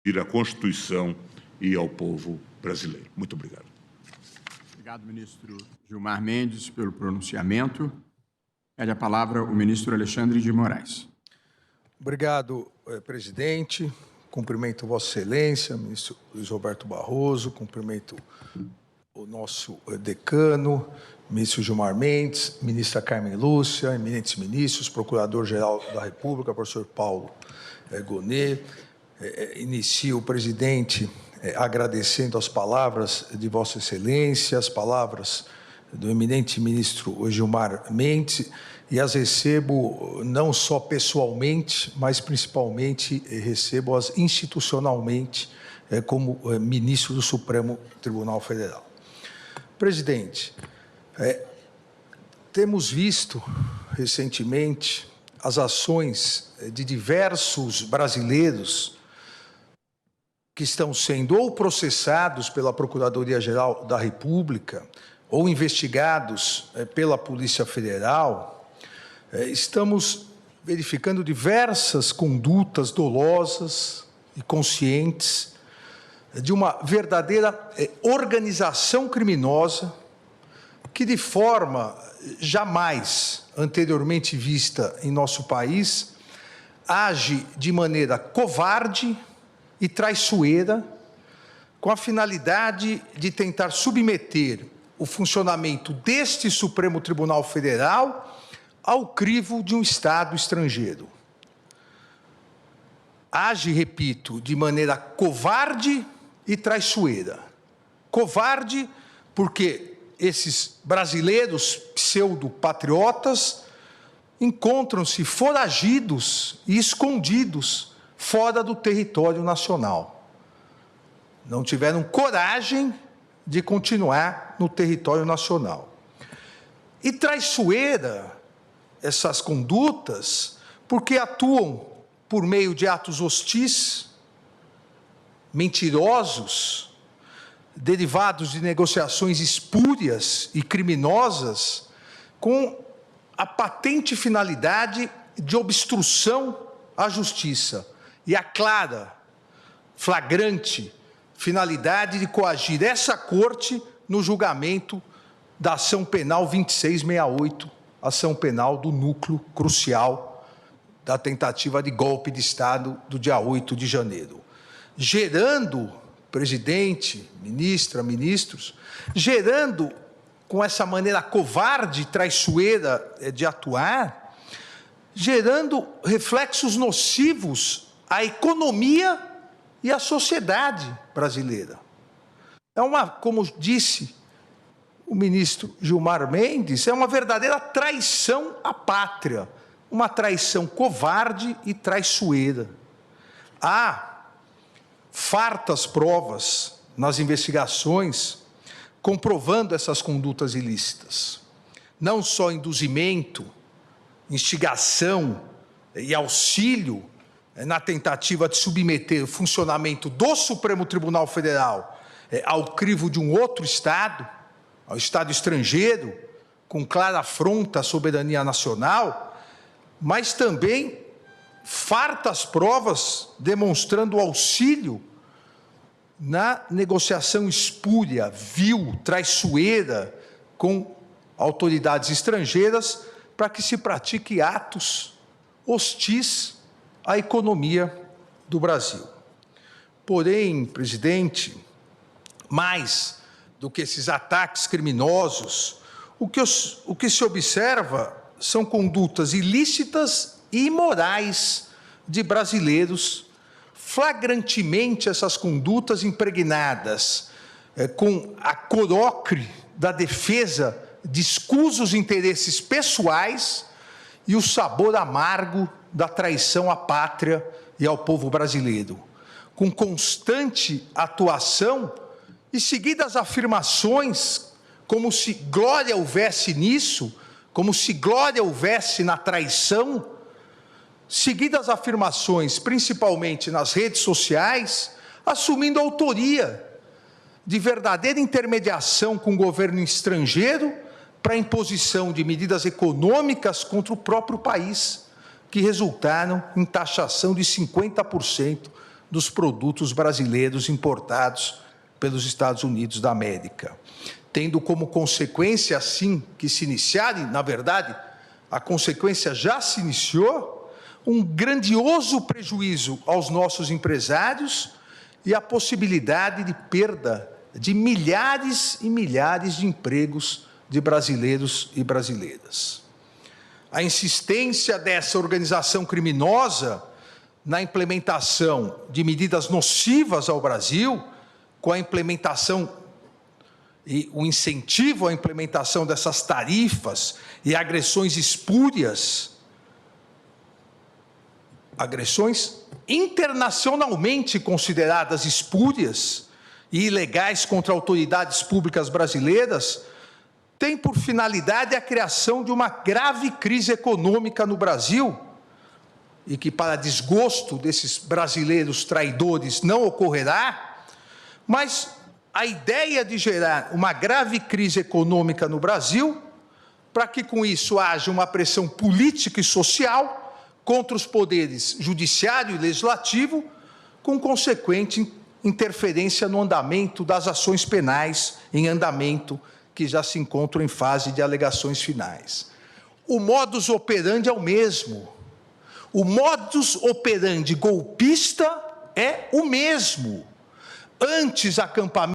à Constituição e ao povo brasileiro. Muito obrigado. Obrigado, ministro Gilmar Mendes, pelo pronunciamento. Pede a palavra o ministro Alexandre de Moraes. Obrigado, presidente. Cumprimento Vossa Excelência, ministro Luiz Roberto Barroso, cumprimento o nosso decano, ministro Gilmar Mendes, ministra Carmen Lúcia, eminentes ministros, procurador-geral da República, professor Paulo Gonet. Inicio, presidente, agradecendo as palavras de Vossa Excelência, as palavras do eminente ministro Gilmar Mendes, e as recebo não só pessoalmente, mas principalmente recebo-as institucionalmente como ministro do Supremo Tribunal Federal. Presidente, temos visto recentemente as ações de diversos brasileiros que estão sendo ou processados pela Procuradoria-Geral da República ou investigados pela Polícia Federal. Estamos verificando diversas condutas dolosas e conscientes de uma verdadeira organização criminosa que, de forma jamais anteriormente vista em nosso país, age de maneira covarde e traiçoeira, com a finalidade de tentar submeter o funcionamento deste Supremo Tribunal Federal ao crivo de um Estado estrangeiro. Age, repito, de maneira covarde e traiçoeira. Covarde porque esses brasileiros pseudo-patriotas encontram-se foragidos e escondidos fora do território nacional. Não tiveram coragem de continuar no território nacional. E traiçoeira essas condutas porque atuam por meio de atos hostis, mentirosos, derivados de negociações espúrias e criminosas, com a patente finalidade de obstrução à justiça e a clara, flagrante finalidade de coagir essa Corte no julgamento da ação penal 2668, ação penal do núcleo crucial da tentativa de golpe de Estado do dia 8 de janeiro. Gerando, presidente, ministra, ministros, gerando, com essa maneira covarde e traiçoeira de atuar, gerando reflexos nocivos à economia e à sociedade brasileira. É uma, como disse o ministro Gilmar Mendes, é uma verdadeira traição à pátria, uma traição covarde e traiçoeira. Há fartas provas nas investigações comprovando essas condutas ilícitas. Não só induzimento, instigação e auxílio na tentativa de submeter o funcionamento do Supremo Tribunal Federal ao crivo de um outro Estado, ao Estado estrangeiro, com clara afronta à soberania nacional, mas também fartas provas demonstrando auxílio na negociação espúria, vil, traiçoeira com autoridades estrangeiras para que se pratique atos hostis à economia do Brasil. Porém, presidente, mais do que esses ataques criminosos, o que se observa são condutas ilícitas e imorais de brasileiros, flagrantemente essas condutas impregnadas com a corocre da defesa de escusos interesses pessoais e o sabor amargo da traição à pátria e ao povo brasileiro, com constante atuação e seguidas afirmações como se glória houvesse nisso, como se glória houvesse na traição, seguidas afirmações, principalmente nas redes sociais, assumindo autoria de verdadeira intermediação com o governo estrangeiro para a imposição de medidas econômicas contra o próprio país, que resultaram em taxação de 50% dos produtos brasileiros importados pelos Estados Unidos da América, tendo como consequência, assim que se iniciar, e, na verdade, a consequência já se iniciou, um grandioso prejuízo aos nossos empresários e a possibilidade de perda de milhares e milhares de empregos de brasileiros e brasileiras. A insistência dessa organização criminosa na implementação de medidas nocivas ao Brasil, com a implementação e o incentivo à implementação dessas tarifas e agressões espúrias, agressões internacionalmente consideradas espúrias e ilegais contra autoridades públicas brasileiras, tem por finalidade a criação de uma grave crise econômica no Brasil, e que, para desgosto desses brasileiros traidores, não ocorrerá, mas a ideia de gerar uma grave crise econômica no Brasil, para que com isso haja uma pressão política e social contra os poderes judiciário e legislativo, com consequente interferência no andamento das ações penais em andamento, que já se encontram em fase de alegações finais. O modus operandi é o mesmo. O modus operandi golpista é o mesmo. Antes acampamento